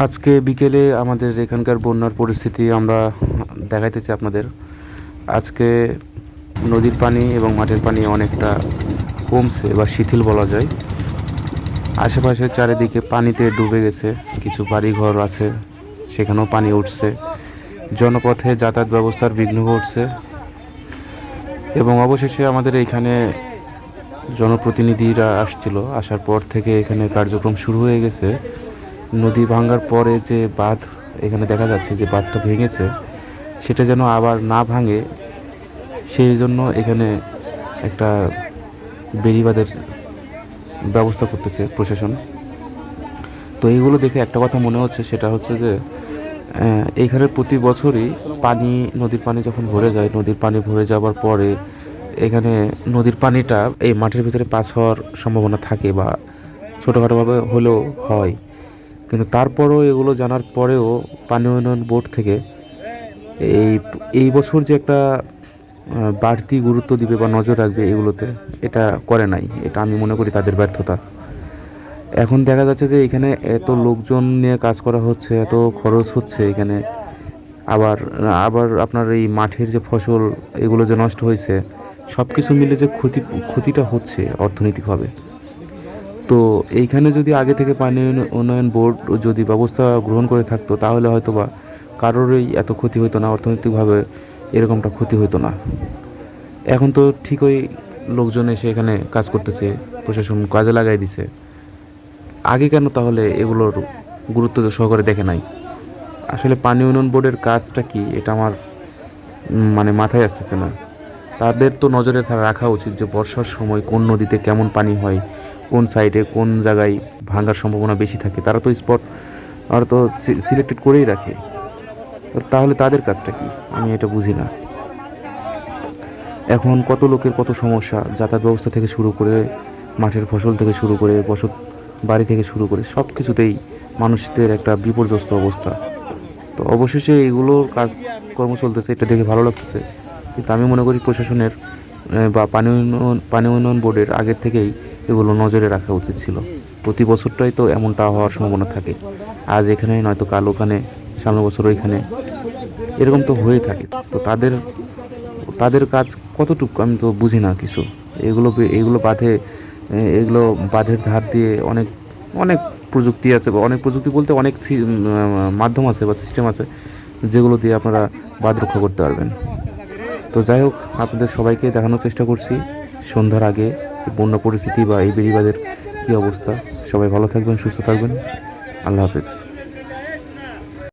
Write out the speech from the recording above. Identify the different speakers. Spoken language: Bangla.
Speaker 1: আজকে বিকেলে আমাদের এখানকার বন্যার পরিস্থিতি আমরা দেখাইতেছি আপনাদের। আজকে নদীর পানি এবং মাঠের পানি অনেকটা কমছে বা শিথিল বলা যায়। আশেপাশে চারিদিকে পানিতে ডুবে গেছে, কিছু বাড়িঘর আছে সেখানেও পানি উঠছে, জনপথে যাতায়াত ব্যবস্থার বিঘ্ন ঘটছে এবং অবশেষে আমাদের এইখানে জনপ্রতিনিধিরা আসছিল, আসার পর থেকে এখানে কার্যক্রম শুরু হয়ে গেছে। নদী ভাঙার পরে যে বাঁধ এখানে দেখা যাচ্ছে যে বাঁধটা ভেঙেছে, সেটা যেন আবার না ভাঙে সেই জন্য এখানে একটা বেড়িবাঁধের ব্যবস্থা করতেছে প্রশাসন। তো এইগুলো দেখে একটা কথা মনে হচ্ছে, সেটা হচ্ছে যে এইখানে প্রতি বছরই পানি, নদীর পানি যখন ভরে যায়, নদীর পানি ভরে যাওয়ার পরে এখানে নদীর পানিটা এই মাঠের ভিতরে পাস হওয়ার সম্ভাবনা থাকে বা ছোটোখাটোভাবে হলেও হয়। কিন্তু তারপরও এগুলো জানার পরেও পানি উন্নয়ন বোর্ড থেকে এই এই বছর যে একটা বাড়তি গুরুত্ব দিবে বা নজর রাখবে এগুলোতে, এটা করে নাই। এটা আমি মনে করি তাদের ব্যর্থতা। এখন দেখা যাচ্ছে যে এখানে এত লোকজন নিয়ে কাজ করা হচ্ছে, এত খরচ হচ্ছে এখানে, আবার আবার আপনার এই মাঠের যে ফসল এগুলো যে নষ্ট হয়েছে, সব কিছু মিলে যে ক্ষতিটা হচ্ছে অর্থনৈতিকভাবে। তো এইখানে যদি আগে থেকে পানি উন্নয়ন বোর্ড যদি ব্যবস্থা গ্রহণ করে থাকতো, তাহলে হয়তো বা কারোরই এত ক্ষতি হতো না, অর্থনৈতিকভাবে এরকমটা ক্ষতি হতো না। এখন তো ঠিকই লোকজন এসে এখানে কাজ করতেছে, প্রশাসন কাজে লাগাই দিছে। আগে কেন তাহলে এগুলোর গুরুত্ব সহকারে দেখে নাই? আসলে পানি উন্নয়ন বোর্ডের কাজটা কি, এটা আমার মানে মাথায় আসতেছে না। তাদের তো নজরে রাখা উচিত যে বর্ষার সময় কোন নদীতে কেমন পানি হয়, কোন সাইডে কোন জায়গায় ভাঙার সম্ভাবনা বেশি থাকে, তারা তো স্পট আর তো সিলেক্টেড করেই রাখে। তো তাহলে তাদের কাজটা কি, আমি এটা বুঝি না। এখন কত লোকের কত সমস্যা, যাতায়াত ব্যবস্থা থেকে শুরু করে, মাঠের ফসল থেকে শুরু করে, বসত বাড়ি থেকে শুরু করে সব কিছুতেই মানুষদের একটা বিপর্যস্ত অবস্থা। তো অবশেষে এইগুলোর কাজকর্ম চলতেছে, এটা দেখে ভালো লাগতেছে। কিন্তু আমি মনে করি প্রশাসনের বা পানি উন্নয়ন বোর্ডের আগের থেকেই এগুলো নজরে রাখা উচিত ছিল। প্রতি বছরটাই তো এমনটা হওয়ার সম্ভাবনা থাকে, আজ এখানে নয়তো কাল ওখানে, সামনের বছর ওইখানে, এরকম তো হয়ে থাকে। তো তাদের তাদের কাজ কতটুকু আমি তো বুঝি না কিছু। এগুলো বাঁধে, এগুলো বাঁধের ধার দিয়ে অনেক অনেক প্রযুক্তি আছে, বা অনেক প্রযুক্তি বলতে অনেক মাধ্যম আছে বা সিস্টেম আছে যেগুলো দিয়ে আপনারা বাঁধ রক্ষা করতে পারবেন। তো যাই হোক, আপনাদের সবাইকে দেখানোর চেষ্টা করছি সন্ধ্যার আগে বন্যা পরিস্থিতি বা এই বেড়িবাঁধের কী অবস্থা। সবাই ভালো থাকবেন, সুস্থ থাকবেন। আল্লাহ হাফেজ।